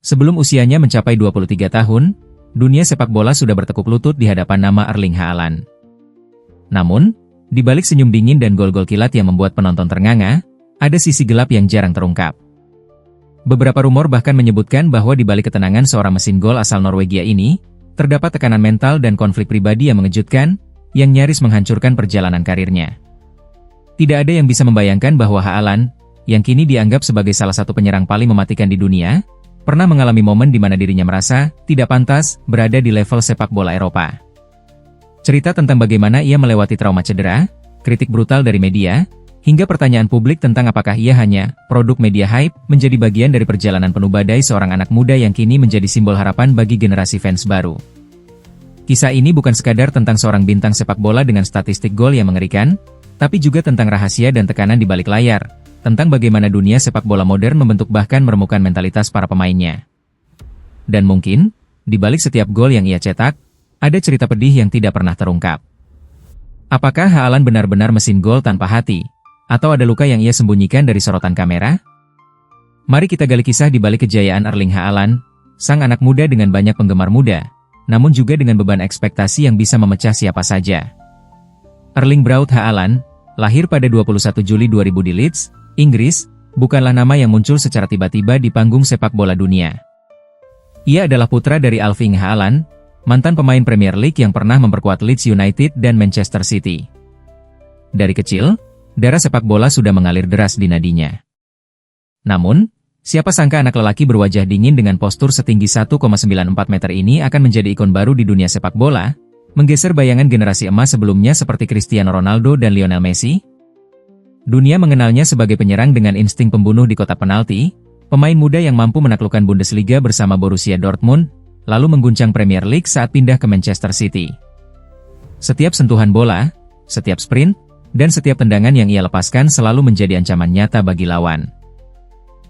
Sebelum usianya mencapai 23 tahun, dunia sepak bola sudah bertekuk lutut di hadapan nama Erling Haaland. Namun, di balik senyum dingin dan gol-gol kilat yang membuat penonton ternganga, ada sisi gelap yang jarang terungkap. Beberapa rumor bahkan menyebutkan bahwa di balik ketenangan seorang mesin gol asal Norwegia ini, terdapat tekanan mental dan konflik pribadi yang mengejutkan, yang nyaris menghancurkan perjalanan karirnya. Tidak ada yang bisa membayangkan bahwa Haaland, yang kini dianggap sebagai salah satu penyerang paling mematikan di dunia, pernah mengalami momen di mana dirinya merasa tidak pantas berada di level sepak bola Eropa. Cerita tentang bagaimana ia melewati trauma cedera, kritik brutal dari media, hingga pertanyaan publik tentang apakah ia hanya produk media hype menjadi bagian dari perjalanan penuh badai seorang anak muda yang kini menjadi simbol harapan bagi generasi fans baru. Kisah ini bukan sekadar tentang seorang bintang sepak bola dengan statistik gol yang mengerikan, tapi juga tentang rahasia dan tekanan di balik layar, tentang bagaimana dunia sepak bola modern membentuk bahkan meremukkan mentalitas para pemainnya. Dan mungkin, di balik setiap gol yang ia cetak, ada cerita pedih yang tidak pernah terungkap. Apakah Haaland benar-benar mesin gol tanpa hati? Atau ada luka yang ia sembunyikan dari sorotan kamera? Mari kita gali kisah di balik kejayaan Erling Haaland, sang anak muda dengan banyak penggemar muda, namun juga dengan beban ekspektasi yang bisa memecah siapa saja. Erling Braut Haaland, lahir pada 21 Juli 2000 di Leeds, Inggris, bukanlah nama yang muncul secara tiba-tiba di panggung sepak bola dunia. Ia adalah putra dari Erling Haaland, mantan pemain Premier League yang pernah memperkuat Leeds United dan Manchester City. Dari kecil, darah sepak bola sudah mengalir deras di nadinya. Namun, siapa sangka anak lelaki berwajah dingin dengan postur setinggi 1,94 meter ini akan menjadi ikon baru di dunia sepak bola, menggeser bayangan generasi emas sebelumnya seperti Cristiano Ronaldo dan Lionel Messi? Dunia mengenalnya sebagai penyerang dengan insting pembunuh di kotak penalti, pemain muda yang mampu menaklukkan Bundesliga bersama Borussia Dortmund, lalu mengguncang Premier League saat pindah ke Manchester City. Setiap sentuhan bola, setiap sprint, dan setiap tendangan yang ia lepaskan selalu menjadi ancaman nyata bagi lawan.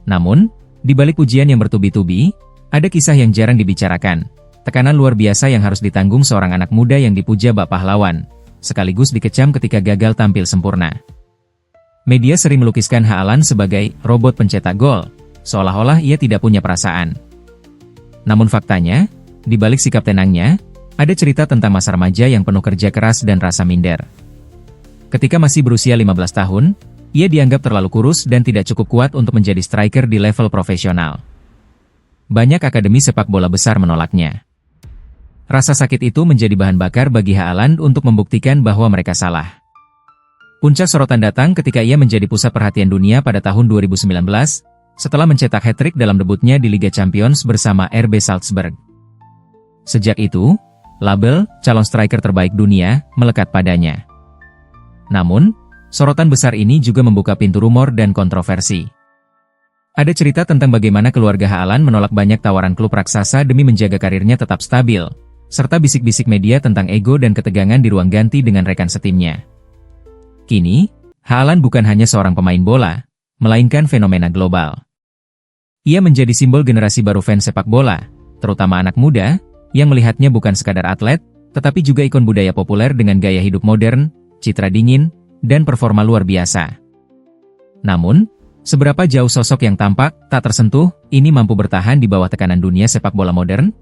Namun, di balik pujian yang bertubi-tubi, ada kisah yang jarang dibicarakan, tekanan luar biasa yang harus ditanggung seorang anak muda yang dipuja bak pahlawan, sekaligus dikecam ketika gagal tampil sempurna. Media sering melukiskan Haaland sebagai robot pencetak gol, seolah-olah ia tidak punya perasaan. Namun faktanya, di balik sikap tenangnya, ada cerita tentang masa remaja yang penuh kerja keras dan rasa minder. Ketika masih berusia 15 tahun, ia dianggap terlalu kurus dan tidak cukup kuat untuk menjadi striker di level profesional. Banyak akademi sepak bola besar menolaknya. Rasa sakit itu menjadi bahan bakar bagi Haaland untuk membuktikan bahwa mereka salah. Puncak sorotan datang ketika ia menjadi pusat perhatian dunia pada tahun 2019, setelah mencetak hat-trick dalam debutnya di Liga Champions bersama RB Salzburg. Sejak itu, label calon striker terbaik dunia melekat padanya. Namun, sorotan besar ini juga membuka pintu rumor dan kontroversi. Ada cerita tentang bagaimana keluarga Haaland menolak banyak tawaran klub raksasa demi menjaga karirnya tetap stabil, serta bisik-bisik media tentang ego dan ketegangan di ruang ganti dengan rekan setimnya. Kini, Haaland bukan hanya seorang pemain bola, melainkan fenomena global. Ia menjadi simbol generasi baru fans sepak bola, terutama anak muda, yang melihatnya bukan sekadar atlet, tetapi juga ikon budaya populer dengan gaya hidup modern, citra dingin, dan performa luar biasa. Namun, seberapa jauh sosok yang tampak, tak tersentuh, ini mampu bertahan di bawah tekanan dunia sepak bola modern?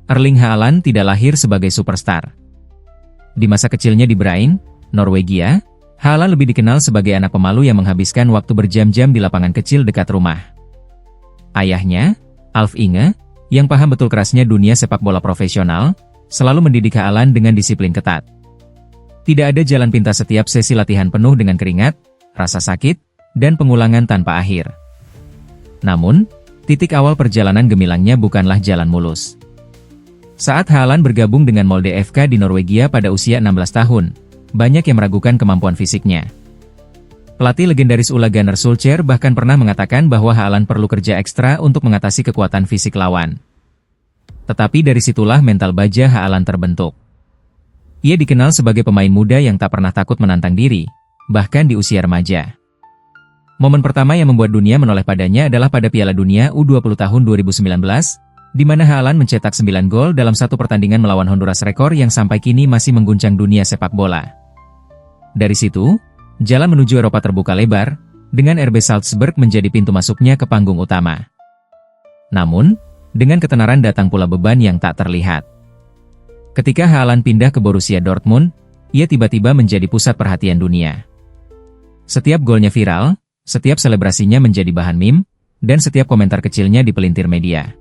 Erling Haaland tidak lahir sebagai superstar. Di masa kecilnya di Braine, Norwegia, Haaland lebih dikenal sebagai anak pemalu yang menghabiskan waktu berjam-jam di lapangan kecil dekat rumah. Ayahnya, Alf Inge, yang paham betul kerasnya dunia sepak bola profesional, selalu mendidik Haaland dengan disiplin ketat. Tidak ada jalan pintas setiap sesi latihan penuh dengan keringat, rasa sakit, dan pengulangan tanpa akhir. Namun, titik awal perjalanan gemilangnya bukanlah jalan mulus. Saat Haaland bergabung dengan Molde FK di Norwegia pada usia 16 tahun, banyak yang meragukan kemampuan fisiknya. Pelatih legendaris Ole Gunnar Solskjaer bahkan pernah mengatakan bahwa Haaland perlu kerja ekstra untuk mengatasi kekuatan fisik lawan. Tetapi dari situlah mental baja Haaland terbentuk. Ia dikenal sebagai pemain muda yang tak pernah takut menantang diri, bahkan di usia remaja. Momen pertama yang membuat dunia menoleh padanya adalah pada Piala Dunia U20 tahun 2019, di mana Haaland mencetak 9 gol dalam satu pertandingan melawan Honduras, rekor yang sampai kini masih mengguncang dunia sepak bola. Dari situ, jalan menuju Eropa terbuka lebar, dengan RB Salzburg menjadi pintu masuknya ke panggung utama. Namun, dengan ketenaran datang pula beban yang tak terlihat. Ketika Haaland pindah ke Borussia Dortmund, ia tiba-tiba menjadi pusat perhatian dunia. Setiap golnya viral, setiap selebrasinya menjadi bahan meme, dan setiap komentar kecilnya dipelintir media.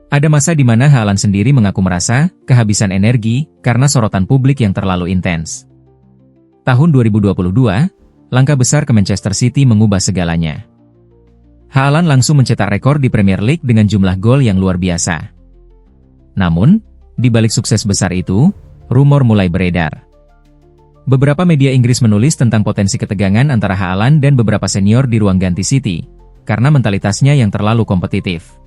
Ada masa di mana Haaland sendiri mengaku merasa kehabisan energi karena sorotan publik yang terlalu intens. Tahun 2022, langkah besar ke Manchester City mengubah segalanya. Haaland langsung mencetak rekor di Premier League dengan jumlah gol yang luar biasa. Namun, di balik sukses besar itu, rumor mulai beredar. Beberapa media Inggris menulis tentang potensi ketegangan antara Haaland dan beberapa senior di ruang ganti City, karena mentalitasnya yang terlalu kompetitif.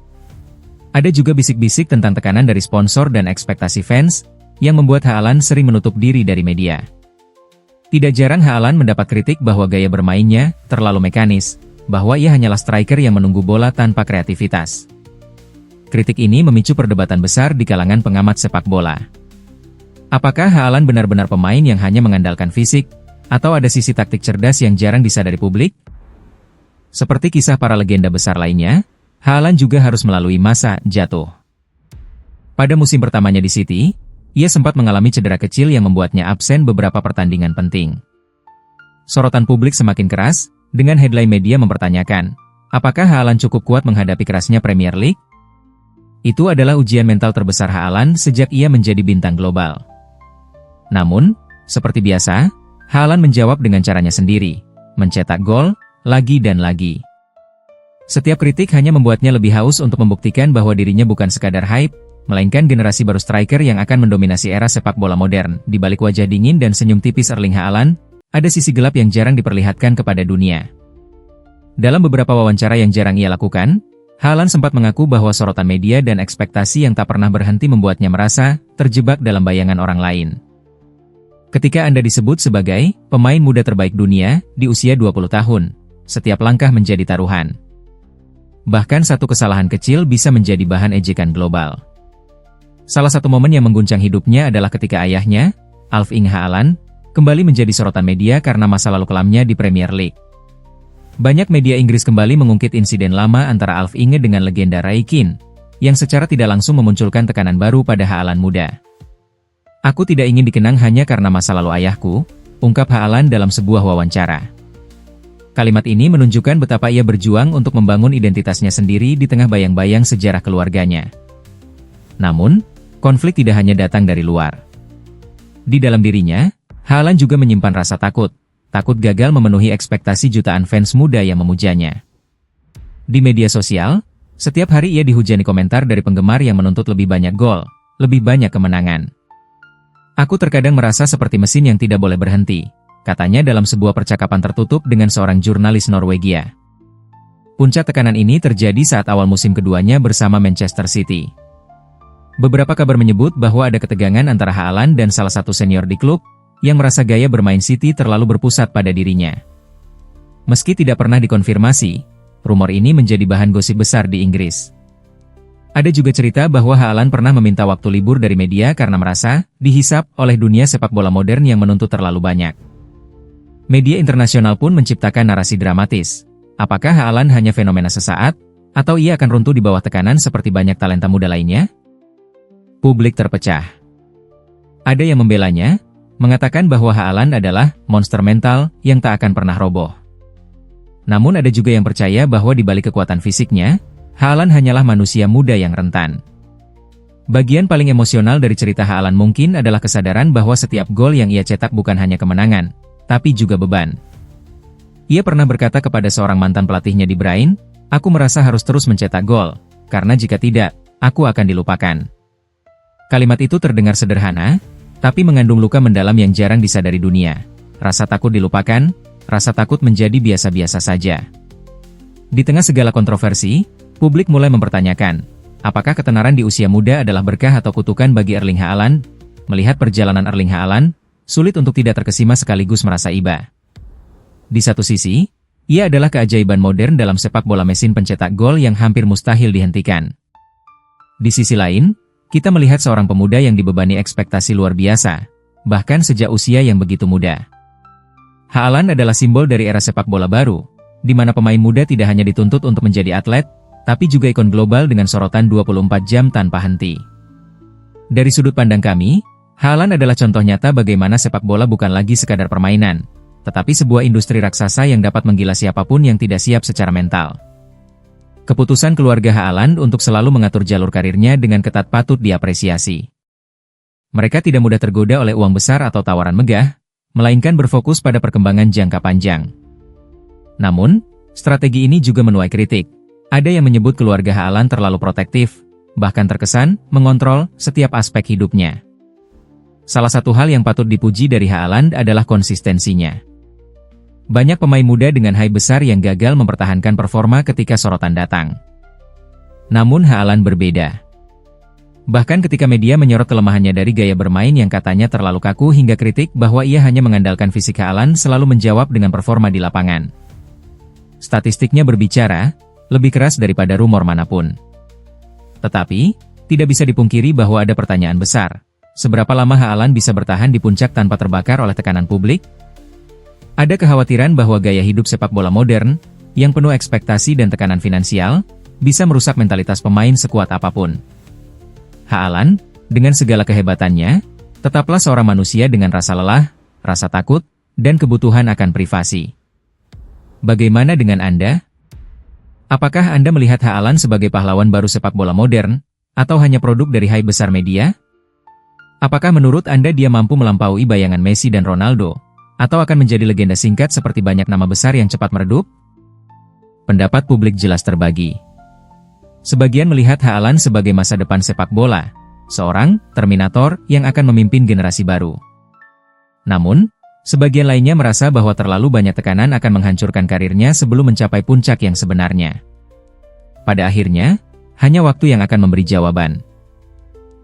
Ada juga bisik-bisik tentang tekanan dari sponsor dan ekspektasi fans, yang membuat Haaland sering menutup diri dari media. Tidak jarang Haaland mendapat kritik bahwa gaya bermainnya terlalu mekanis, bahwa ia hanyalah striker yang menunggu bola tanpa kreativitas. Kritik ini memicu perdebatan besar di kalangan pengamat sepak bola. Apakah Haaland benar-benar pemain yang hanya mengandalkan fisik, atau ada sisi taktik cerdas yang jarang disadari publik? Seperti kisah para legenda besar lainnya, Haaland juga harus melalui masa jatuh. Pada musim pertamanya di City, ia sempat mengalami cedera kecil yang membuatnya absen beberapa pertandingan penting. Sorotan publik semakin keras, dengan headline media mempertanyakan, apakah Haaland cukup kuat menghadapi kerasnya Premier League? Itu adalah ujian mental terbesar Haaland sejak ia menjadi bintang global. Namun, seperti biasa, Haaland menjawab dengan caranya sendiri, mencetak gol, lagi dan lagi. Setiap kritik hanya membuatnya lebih haus untuk membuktikan bahwa dirinya bukan sekadar hype, melainkan generasi baru striker yang akan mendominasi era sepak bola modern. Di balik wajah dingin dan senyum tipis Erling Haaland, ada sisi gelap yang jarang diperlihatkan kepada dunia. Dalam beberapa wawancara yang jarang ia lakukan, Haaland sempat mengaku bahwa sorotan media dan ekspektasi yang tak pernah berhenti membuatnya merasa terjebak dalam bayangan orang lain. Ketika Anda disebut sebagai pemain muda terbaik dunia di usia 20 tahun, setiap langkah menjadi taruhan. Bahkan satu kesalahan kecil bisa menjadi bahan ejekan global. Salah satu momen yang mengguncang hidupnya adalah ketika ayahnya, Erling Haaland, kembali menjadi sorotan media karena masa lalu kelamnya di Premier League. Banyak media Inggris kembali mengungkit insiden lama antara Erling dengan legenda Roy Keane, yang secara tidak langsung memunculkan tekanan baru pada Haaland muda. "Aku tidak ingin dikenang hanya karena masa lalu ayahku," ungkap Haaland dalam sebuah wawancara. Kalimat ini menunjukkan betapa ia berjuang untuk membangun identitasnya sendiri di tengah bayang-bayang sejarah keluarganya. Namun, konflik tidak hanya datang dari luar. Di dalam dirinya, Haaland juga menyimpan rasa takut gagal memenuhi ekspektasi jutaan fans muda yang memujanya. Di media sosial, setiap hari ia dihujani komentar dari penggemar yang menuntut lebih banyak gol, lebih banyak kemenangan. "Aku terkadang merasa seperti mesin yang tidak boleh berhenti," katanya dalam sebuah percakapan tertutup dengan seorang jurnalis Norwegia. Puncak tekanan ini terjadi saat awal musim keduanya bersama Manchester City. Beberapa kabar menyebut bahwa ada ketegangan antara Haaland dan salah satu senior di klub, yang merasa gaya bermain City terlalu berpusat pada dirinya. Meski tidak pernah dikonfirmasi, rumor ini menjadi bahan gosip besar di Inggris. Ada juga cerita bahwa Haaland pernah meminta waktu libur dari media karena merasa dihisap oleh dunia sepak bola modern yang menuntut terlalu banyak. Media internasional pun menciptakan narasi dramatis. Apakah Haaland hanya fenomena sesaat, atau ia akan runtuh di bawah tekanan seperti banyak talenta muda lainnya? Publik terpecah. Ada yang membelanya, mengatakan bahwa Haaland adalah monster mental yang tak akan pernah roboh. Namun ada juga yang percaya bahwa di balik kekuatan fisiknya, Haaland hanyalah manusia muda yang rentan. Bagian paling emosional dari cerita Haaland mungkin adalah kesadaran bahwa setiap gol yang ia cetak bukan hanya kemenangan, tapi juga beban. Ia pernah berkata kepada seorang mantan pelatihnya di Brighton, "Aku merasa harus terus mencetak gol, karena jika tidak, aku akan dilupakan." Kalimat itu terdengar sederhana, tapi mengandung luka mendalam yang jarang disadari dunia. Rasa takut dilupakan, rasa takut menjadi biasa-biasa saja. Di tengah segala kontroversi, publik mulai mempertanyakan, apakah ketenaran di usia muda adalah berkah atau kutukan bagi Erling Haaland? Melihat perjalanan Erling Haaland, sulit untuk tidak terkesima sekaligus merasa iba. Di satu sisi, ia adalah keajaiban modern dalam sepak bola mesin pencetak gol yang hampir mustahil dihentikan. Di sisi lain, kita melihat seorang pemuda yang dibebani ekspektasi luar biasa, bahkan sejak usia yang begitu muda. Haaland adalah simbol dari era sepak bola baru, di mana pemain muda tidak hanya dituntut untuk menjadi atlet, tapi juga ikon global dengan sorotan 24 jam tanpa henti. Dari sudut pandang kami, Haaland adalah contoh nyata bagaimana sepak bola bukan lagi sekadar permainan, tetapi sebuah industri raksasa yang dapat menggila siapapun yang tidak siap secara mental. Keputusan keluarga Haaland untuk selalu mengatur jalur karirnya dengan ketat patut diapresiasi. Mereka tidak mudah tergoda oleh uang besar atau tawaran megah, melainkan berfokus pada perkembangan jangka panjang. Namun, strategi ini juga menuai kritik. Ada yang menyebut keluarga Haaland terlalu protektif, bahkan terkesan mengontrol setiap aspek hidupnya. Salah satu hal yang patut dipuji dari Haaland adalah konsistensinya. Banyak pemain muda dengan hype besar yang gagal mempertahankan performa ketika sorotan datang. Namun Haaland berbeda. Bahkan ketika media menyorot kelemahannya dari gaya bermain yang katanya terlalu kaku hingga kritik bahwa ia hanya mengandalkan fisik, Haaland selalu menjawab dengan performa di lapangan. Statistiknya berbicara lebih keras daripada rumor manapun. Tetapi, tidak bisa dipungkiri bahwa ada pertanyaan besar. Seberapa lama Haaland bisa bertahan di puncak tanpa terbakar oleh tekanan publik? Ada kekhawatiran bahwa gaya hidup sepak bola modern, yang penuh ekspektasi dan tekanan finansial, bisa merusak mentalitas pemain sekuat apapun. Haaland, dengan segala kehebatannya, tetaplah seorang manusia dengan rasa lelah, rasa takut, dan kebutuhan akan privasi. Bagaimana dengan Anda? Apakah Anda melihat Haaland sebagai pahlawan baru sepak bola modern, atau hanya produk dari hype besar media? Apakah menurut Anda dia mampu melampaui bayangan Messi dan Ronaldo, atau akan menjadi legenda singkat seperti banyak nama besar yang cepat meredup? Pendapat publik jelas terbagi. Sebagian melihat Haaland sebagai masa depan sepak bola, seorang Terminator yang akan memimpin generasi baru. Namun, sebagian lainnya merasa bahwa terlalu banyak tekanan akan menghancurkan karirnya sebelum mencapai puncak yang sebenarnya. Pada akhirnya, hanya waktu yang akan memberi jawaban.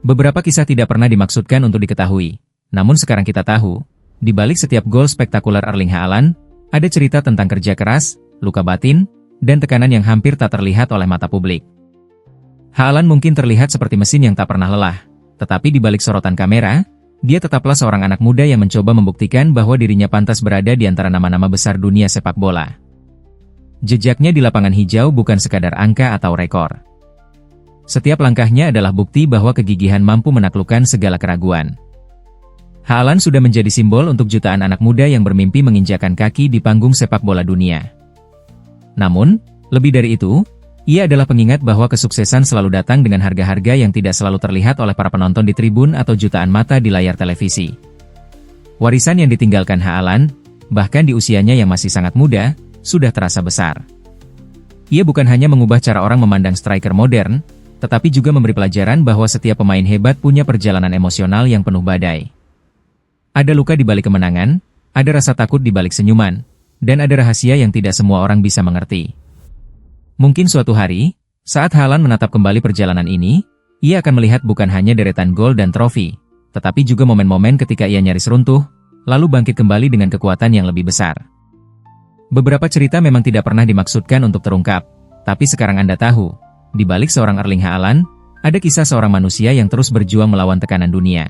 Beberapa kisah tidak pernah dimaksudkan untuk diketahui, namun sekarang kita tahu, di balik setiap gol spektakuler Erling Haaland, ada cerita tentang kerja keras, luka batin, dan tekanan yang hampir tak terlihat oleh mata publik. Haaland mungkin terlihat seperti mesin yang tak pernah lelah, tetapi di balik sorotan kamera, dia tetaplah seorang anak muda yang mencoba membuktikan bahwa dirinya pantas berada di antara nama-nama besar dunia sepak bola. Jejaknya di lapangan hijau bukan sekadar angka atau rekor. Setiap langkahnya adalah bukti bahwa kegigihan mampu menaklukkan segala keraguan. Haaland sudah menjadi simbol untuk jutaan anak muda yang bermimpi menginjakan kaki di panggung sepak bola dunia. Namun, lebih dari itu, ia adalah pengingat bahwa kesuksesan selalu datang dengan harga-harga yang tidak selalu terlihat oleh para penonton di tribun atau jutaan mata di layar televisi. Warisan yang ditinggalkan Haaland, bahkan di usianya yang masih sangat muda, sudah terasa besar. Ia bukan hanya mengubah cara orang memandang striker modern, tetapi juga memberi pelajaran bahwa setiap pemain hebat punya perjalanan emosional yang penuh badai. Ada luka di balik kemenangan, ada rasa takut di balik senyuman, dan ada rahasia yang tidak semua orang bisa mengerti. Mungkin suatu hari, saat Haaland menatap kembali perjalanan ini, ia akan melihat bukan hanya deretan gol dan trofi, tetapi juga momen-momen ketika ia nyaris runtuh, lalu bangkit kembali dengan kekuatan yang lebih besar. Beberapa cerita memang tidak pernah dimaksudkan untuk terungkap, tapi sekarang Anda tahu, di balik seorang Erling Haaland, ada kisah seorang manusia yang terus berjuang melawan tekanan dunia.